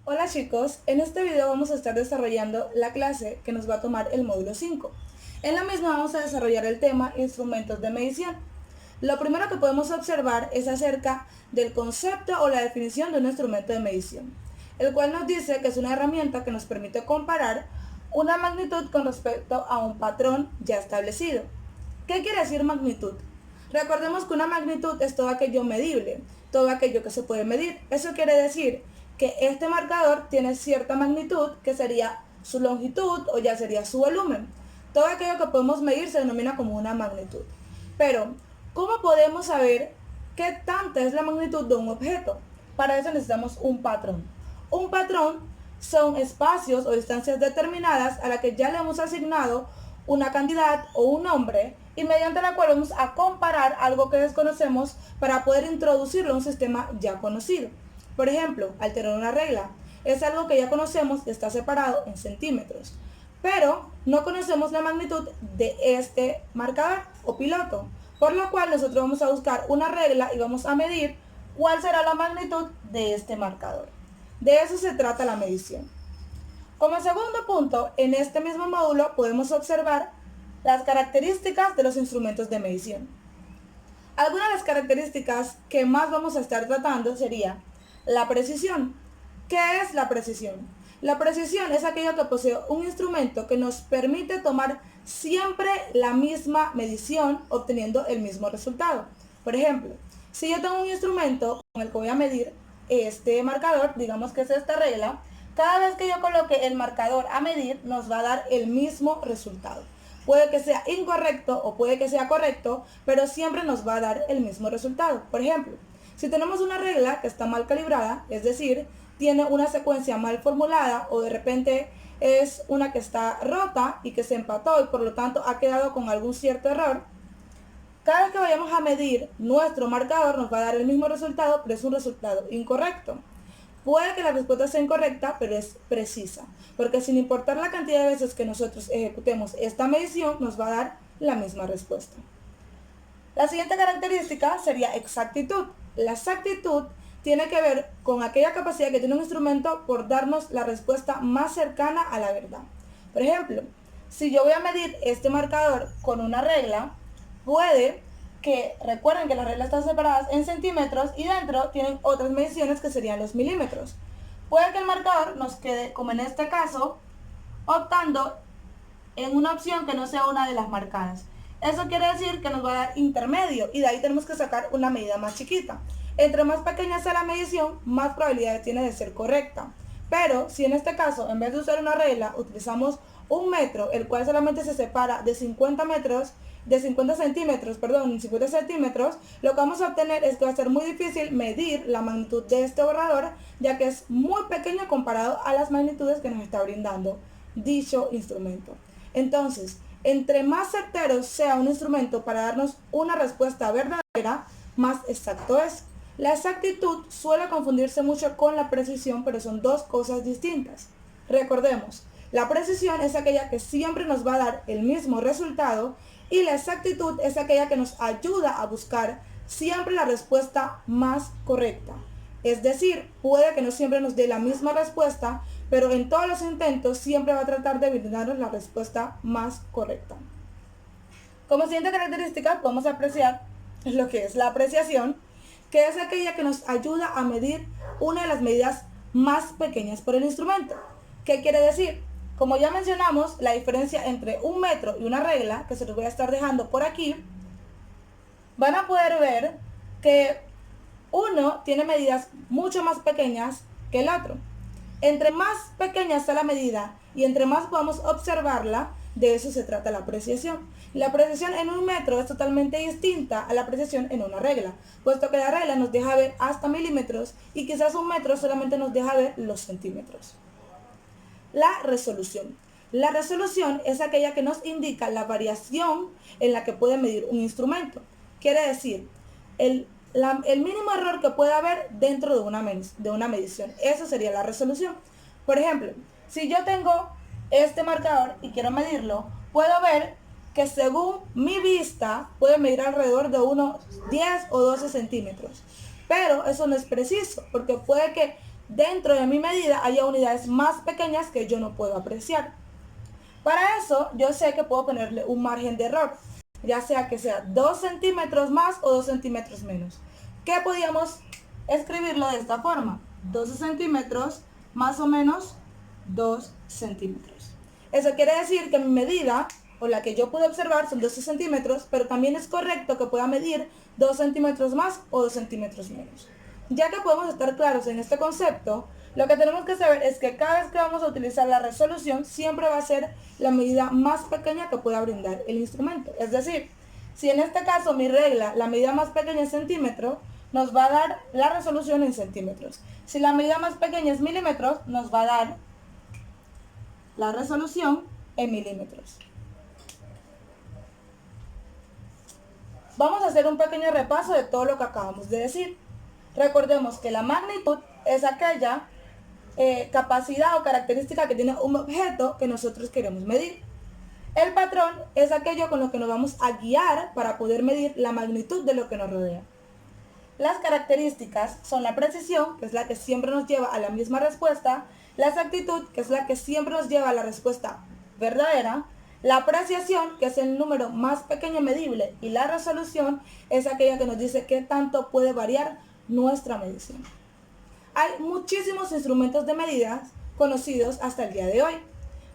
Hola chicos, en este video vamos a estar desarrollando la clase que nos va a tomar el módulo 5. En la misma vamos a desarrollar el tema instrumentos de medición. Lo primero que podemos observar es acerca del concepto o la definición de un instrumento de medición, el cual nos dice que es una herramienta que nos permite comparar una magnitud con respecto a un patrón ya establecido. ¿Qué quiere decir magnitud? Recordemos que una magnitud es todo aquello medible, todo aquello que se puede medir. Eso quiere decir que este marcador tiene cierta magnitud, que sería su longitud o ya sería su volumen. Todo aquello que podemos medir se denomina como una magnitud. Pero, ¿cómo podemos saber qué tanta es la magnitud de un objeto? Para eso necesitamos un patrón. Un patrón son espacios o distancias determinadas a las que ya le hemos asignado una cantidad o un nombre y mediante la cual vamos a comparar algo que desconocemos para poder introducirlo a un sistema ya conocido. Por ejemplo, al tener una regla, es algo que ya conocemos y está separado en centímetros, pero no conocemos la magnitud de este marcador o piloto, por lo cual nosotros vamos a buscar una regla y vamos a medir cuál será la magnitud de este marcador. De eso se trata la medición. Como segundo punto, en este mismo módulo podemos observar las características de los instrumentos de medición. Algunas de las características que más vamos a estar tratando sería la precisión. ¿Qué es la precisión? La precisión es aquello que posee un instrumento que nos permite tomar siempre la misma medición obteniendo el mismo resultado. Por ejemplo, si yo tengo un instrumento con el que voy a medir este marcador, digamos que es esta regla, cada vez que yo coloque el marcador a medir nos va a dar el mismo resultado. Puede que sea incorrecto o puede que sea correcto, pero siempre nos va a dar el mismo resultado. Por ejemplo, si tenemos una regla que está mal calibrada, es decir, tiene una secuencia mal formulada o de repente es una que está rota y que se empató y por lo tanto ha quedado con algún cierto error, cada vez que vayamos a medir nuestro marcador nos va a dar el mismo resultado, pero es un resultado incorrecto. Puede que la respuesta sea incorrecta, pero es precisa, porque sin importar la cantidad de veces que nosotros ejecutemos esta medición, nos va a dar la misma respuesta. La siguiente característica sería exactitud. La exactitud tiene que ver con aquella capacidad que tiene un instrumento por darnos la respuesta más cercana a la verdad. Por ejemplo, si yo voy a medir este marcador con una regla, puede que recuerden que las reglas están separadas en centímetros y dentro tienen otras mediciones que serían los milímetros. Puede que el marcador nos quede, como en este caso, optando en una opción que no sea una de las marcadas. Eso quiere decir que nos va a dar intermedio y de ahí tenemos que sacar una medida más chiquita. Entre más pequeña sea la medición, más probabilidad tiene de ser correcta. Pero si en este caso, en vez de usar una regla, utilizamos un metro, el cual solamente se separa de 50 centímetros, lo que vamos a obtener es que va a ser muy difícil medir la magnitud de este borrador, ya que es muy pequeño comparado a las magnitudes que nos está brindando dicho instrumento. Entonces, entre más certero sea un instrumento para darnos una respuesta verdadera, más exacto es. La exactitud suele confundirse mucho con la precisión, pero son dos cosas distintas. Recordemos, la precisión es aquella que siempre nos va a dar el mismo resultado y la exactitud es aquella que nos ayuda a buscar siempre la respuesta más correcta. Es decir, puede que no siempre nos dé la misma respuesta, pero en todos los intentos siempre va a tratar de brindarnos la respuesta más correcta. Como siguiente característica podemos apreciar lo que es la apreciación, que es aquella que nos ayuda a medir una de las medidas más pequeñas por el instrumento. ¿Qué quiere decir? Como ya mencionamos, la diferencia entre un metro y una regla, que se los voy a estar dejando por aquí, van a poder ver que uno tiene medidas mucho más pequeñas que el otro. Entre más pequeña sea la medida y entre más podamos observarla, de eso se trata la apreciación. La apreciación en un metro es totalmente distinta a la apreciación en una regla, puesto que la regla nos deja ver hasta milímetros y quizás un metro solamente nos deja ver los centímetros. La resolución. La resolución es aquella que nos indica la variación en la que puede medir un instrumento. Quiere decir, el mínimo error que puede haber dentro de una medición. Eso sería la resolución. Por ejemplo, si yo tengo este marcador y quiero medirlo, puedo ver que según mi vista puede medir alrededor de unos 10 o 12 centímetros. Pero eso no es preciso, porque puede que dentro de mi medida haya unidades más pequeñas que yo no puedo apreciar. Para eso yo sé que puedo ponerle un margen de error, ya sea que sea 2 centímetros más o 2 centímetros menos. ¿Qué podíamos escribirlo de esta forma? 12 centímetros más o menos 2 centímetros. Eso quiere decir que mi medida, o la que yo puedo observar, son 12 centímetros, pero también es correcto que pueda medir 2 centímetros más o 2 centímetros menos. Ya que podemos estar claros en este concepto, lo que tenemos que saber es que cada vez que vamos a utilizar la resolución, siempre va a ser la medida más pequeña que pueda brindar el instrumento. Es decir, si en este caso mi regla, la medida más pequeña es centímetro, nos va a dar la resolución en centímetros. Si la medida más pequeña es milímetros, nos va a dar la resolución en milímetros. Vamos a hacer un pequeño repaso de todo lo que acabamos de decir. Recordemos que la magnitud es aquella capacidad o característica que tiene un objeto que nosotros queremos medir. El patrón es aquello con lo que nos vamos a guiar para poder medir la magnitud de lo que nos rodea. Las características son la precisión, que es la que siempre nos lleva a la misma respuesta, la exactitud, que es la que siempre nos lleva a la respuesta verdadera, la apreciación, que es el número más pequeño medible, y la resolución es aquella que nos dice qué tanto puede variar nuestra medición. Hay muchísimos instrumentos de medidas conocidos hasta el día de hoy,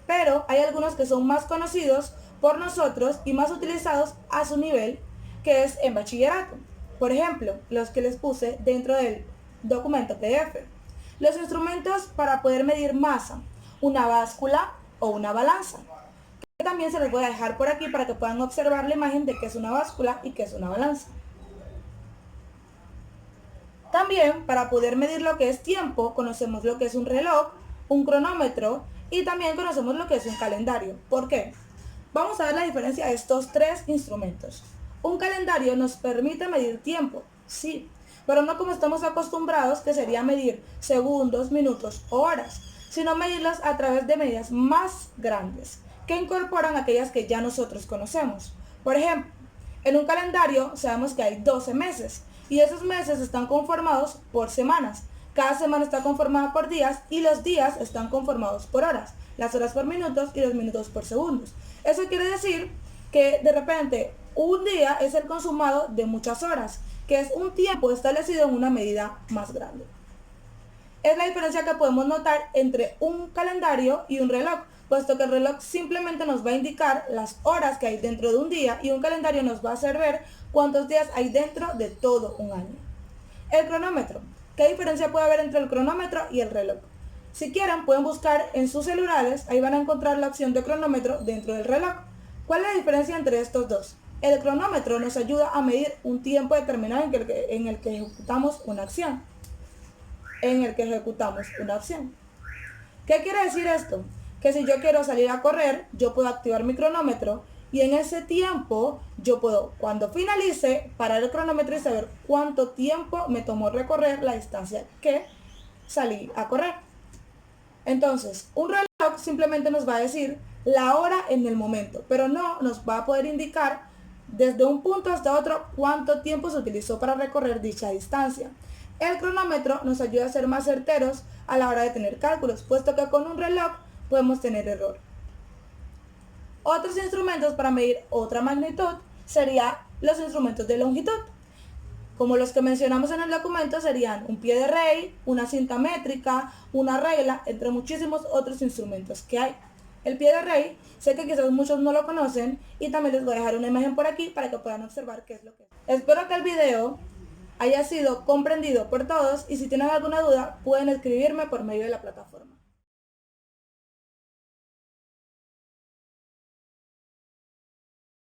pero hay algunos que son más conocidos por nosotros y más utilizados a su nivel, que es en bachillerato. Por ejemplo, los que les puse dentro del documento PDF. Los instrumentos para poder medir masa, una báscula o una balanza. Que también se los voy a dejar por aquí para que puedan observar la imagen de qué es una báscula y qué es una balanza. También, para poder medir lo que es tiempo, conocemos lo que es un reloj, un cronómetro y también conocemos lo que es un calendario. ¿Por qué? Vamos a ver la diferencia de estos tres instrumentos. Un calendario nos permite medir tiempo, sí, pero no como estamos acostumbrados, que sería medir segundos, minutos o horas, sino medirlos a través de medidas más grandes, que incorporan aquellas que ya nosotros conocemos. Por ejemplo, en un calendario sabemos que hay 12 meses, y esos meses están conformados por semanas. Cada semana está conformada por días y los días están conformados por horas, las horas por minutos y los minutos por segundos. Eso quiere decir que de repente un día es el consumado de muchas horas, que es un tiempo establecido en una medida más grande. Es la diferencia que podemos notar entre un calendario y un reloj, puesto que el reloj simplemente nos va a indicar las horas que hay dentro de un día y un calendario nos va a hacer ver cuántos días hay dentro de todo un año. El cronómetro. ¿Qué diferencia puede haber entre el cronómetro y el reloj? Si quieren, pueden buscar en sus celulares, ahí van a encontrar la opción de cronómetro dentro del reloj. ¿Cuál es la diferencia entre estos dos? El cronómetro nos ayuda a medir un tiempo determinado en el que ejecutamos una acción. ¿Qué quiere decir esto? Que si yo quiero salir a correr, yo puedo activar mi cronómetro y en ese tiempo yo puedo, cuando finalice, parar el cronómetro y saber cuánto tiempo me tomó recorrer la distancia que salí a correr. Entonces, un reloj simplemente nos va a decir la hora en el momento, pero no nos va a poder indicar desde un punto hasta otro cuánto tiempo se utilizó para recorrer dicha distancia. El cronómetro nos ayuda a ser más certeros a la hora de tener cálculos, puesto que con un reloj podemos tener error. Otros instrumentos para medir otra magnitud serían los instrumentos de longitud. Como los que mencionamos en el documento serían un pie de rey, una cinta métrica, una regla, entre muchísimos otros instrumentos que hay. El pie de rey, sé que quizás muchos no lo conocen y también les voy a dejar una imagen por aquí para que puedan observar qué es lo que es. Espero que el video haya sido comprendido por todos y si tienen alguna duda pueden escribirme por medio de la plataforma.